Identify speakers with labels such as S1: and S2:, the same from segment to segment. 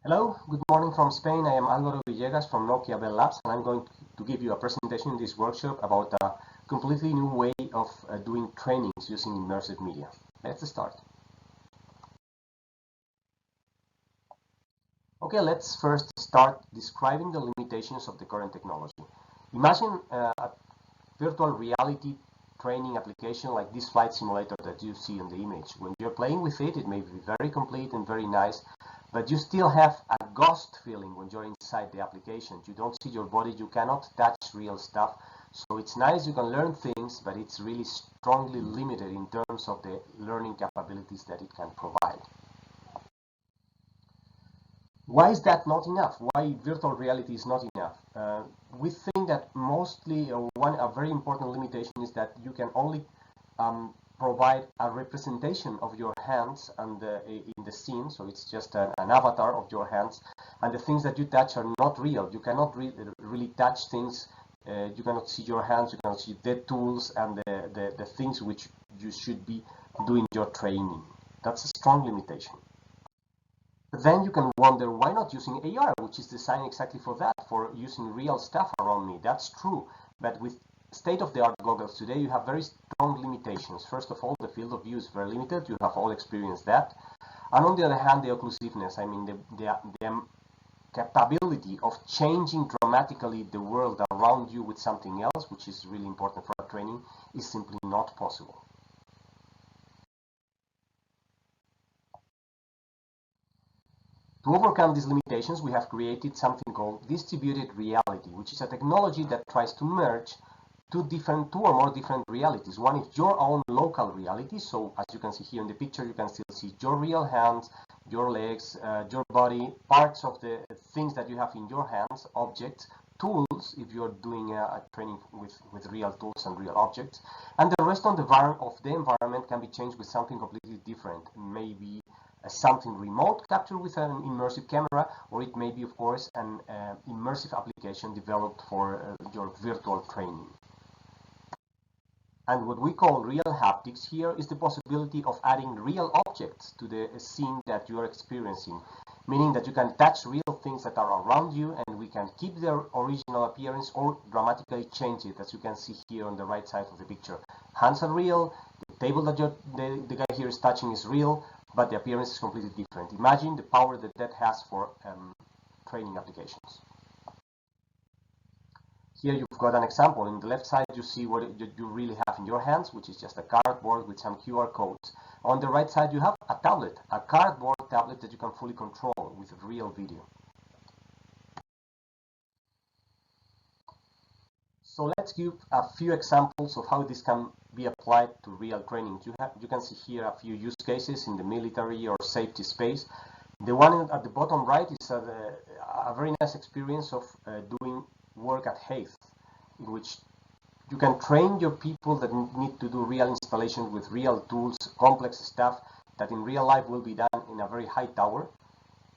S1: Hello, good morning from Spain. I am Álvaro Villegas from Nokia Bell Labs, and I'm going to give you a presentation in this workshop about a completely new way of doing trainings using immersive media. Let's start. Okay, let's first start describing the limitations of the current technology. Imagine a virtual reality training application like this flight simulator that you see in the image. When you're playing with it, it may be very complete and very nice, but you still have a ghost feeling when you're inside the application. You don't see your body, you cannot touch real stuff. So it's nice, you can learn things, but it's really strongly limited in terms of the learning capabilities that it can provide. Why is that not enough? Why virtual reality is not enough? We think that mostly a very important limitation is that you can only provide a representation of your hands and in the scene, so it's just an avatar of your hands, and the things that you touch are not real. You cannot really touch things. You cannot see your hands, you cannot see the tools and the things which you should be doing your training. That's a strong limitation. But then you can wonder, why not using AR, which is designed exactly for that, for using real stuff around me. That's true, but with state-of-the-art goggles today, you have very strong limitations. First of all, the field of view is very limited. You have all experienced that. And on the other hand, the occlusiveness, I mean, the capability of changing dramatically the world around you with something else, which is really important for training, is simply not possible. To overcome these limitations, we have created something called distributed reality, which is a technology that tries to merge two or more different realities. One is your own local reality, so as you can see here in the picture, you can still see your real hands, your legs, your body, parts of the things that you have in your hands, objects, tools, if you're doing a training with real tools and real objects, and the rest of the environment can be changed with something completely different, maybe something remote captured with an immersive camera, or it may be, of course, an immersive application developed for your virtual training. And what we call real haptics here is the possibility of adding real objects to the scene that you are experiencing, meaning that you can touch real things that are around you, and we can keep their original appearance or dramatically change it, as you can see here on the right side of the picture. Hands are real, the table that the guy here is touching is real, but the appearance is completely different. Imagine the power that has for training applications. Here you've got an example. In the left side you see what you really have in your hands, which is just a cardboard with some QR codes. On the right side you have a tablet, a cardboard tablet that you can fully control with real video. So let's give a few examples of how this can be applied to real training. You can see here a few use cases in the military or safety space. The one at the bottom right is a very nice experience of doing work at height, in which you can train your people that need to do real installations with real tools, complex stuff that in real life will be done in a very high tower.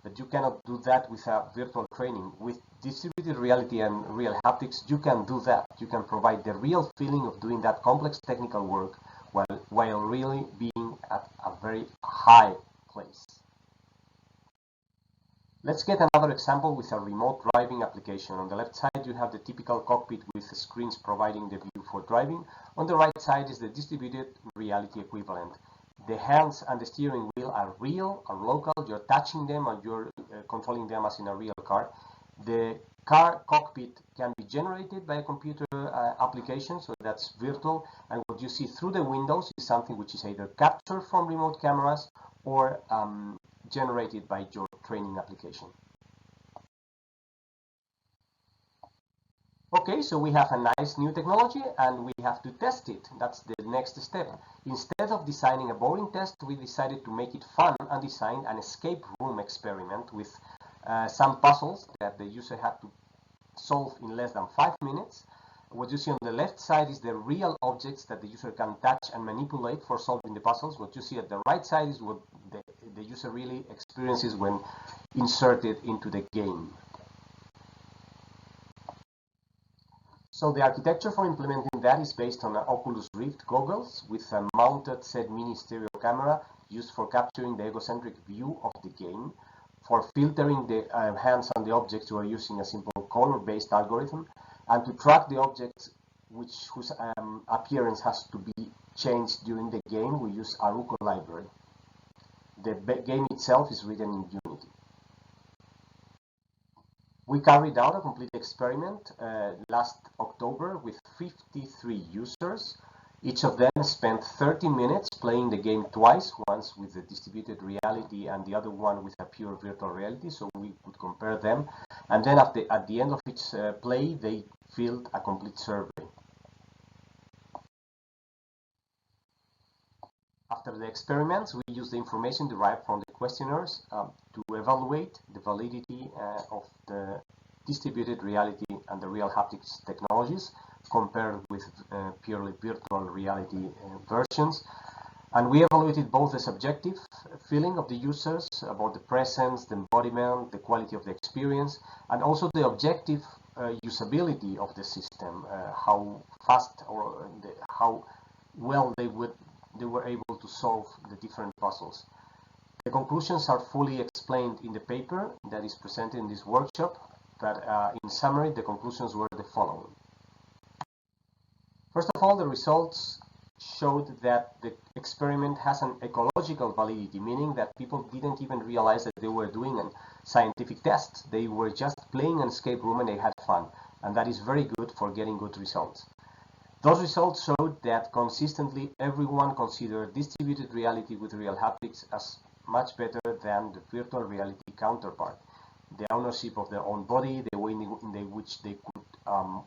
S1: But you cannot do that with a virtual training. With distributed reality and real haptics, you can do that. You can provide the real feeling of doing that complex technical work while really being at a very high place. Let's get another example with a remote driving application. On the left side you have the typical cockpit with screens providing the view for driving. On the right side is the distributed reality equivalent. The hands and the steering wheel are real, are local, you're touching them and you're controlling them as in a real car. The car cockpit can be generated by a computer application, so that's virtual, and what you see through the windows is something which is either captured from remote cameras or generated by your training application. Okay, so we have a nice new technology and we have to test it. That's the next step. Instead of designing a boring test, we decided to make it fun and designed an escape room experiment with some puzzles that the user had to solve in less than 5 minutes. What you see on the left side is the real objects that the user can touch and manipulate for solving the puzzles. What you see at the right side is what the user really experiences when inserted into the game. So the architecture for implementing that is based on Oculus Rift goggles with a mounted set mini stereo camera used for capturing the egocentric view of the game. For filtering the hands and the objects, we are using a simple color-based algorithm, and to track the objects whose appearance has to be changed during the game, we use Aruco library. The game itself is written in Unity. We carried out a complete experiment last October with 53 users. Each of them spent 30 minutes playing the game twice, once with the distributed reality and the other one with a pure virtual reality, so we could compare them. And then at the end of each play, they filled a complete survey. After the experiments, we used the information derived from the questionnaires to evaluate the validity of the distributed reality and the real haptics technologies compared with purely virtual reality versions. And we evaluated both the subjective feeling of the users about the presence, the embodiment, the quality of the experience, and also the objective usability of the system, how fast or how well they were able to solve the different puzzles. The conclusions are fully explained in the paper that is presented in this workshop, but in summary, the conclusions were the following. First of all, the results showed that the experiment has an ecological validity, meaning that people didn't even realize that they were doing a scientific test. They were just playing an escape room and they had fun, and that is very good for getting good results. Those results showed that consistently everyone considered distributed reality with real haptics as much better than the virtual reality counterpart. The ownership of their own body, the way in which they could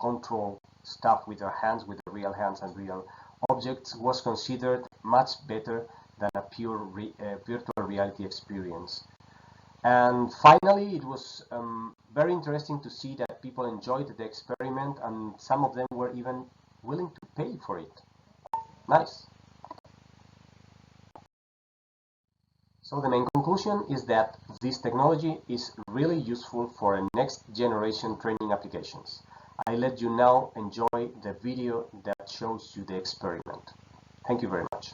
S1: control stuff with their hands, with the real hands and real objects, was considered much better than a pure virtual reality experience. And finally, it was very interesting to see that people enjoyed the experiment, and some of them were even willing to pay for it. Nice. So the main conclusion is that this technology is really useful for next generation training applications. I let you now enjoy the video that shows you the experiment. Thank you very much.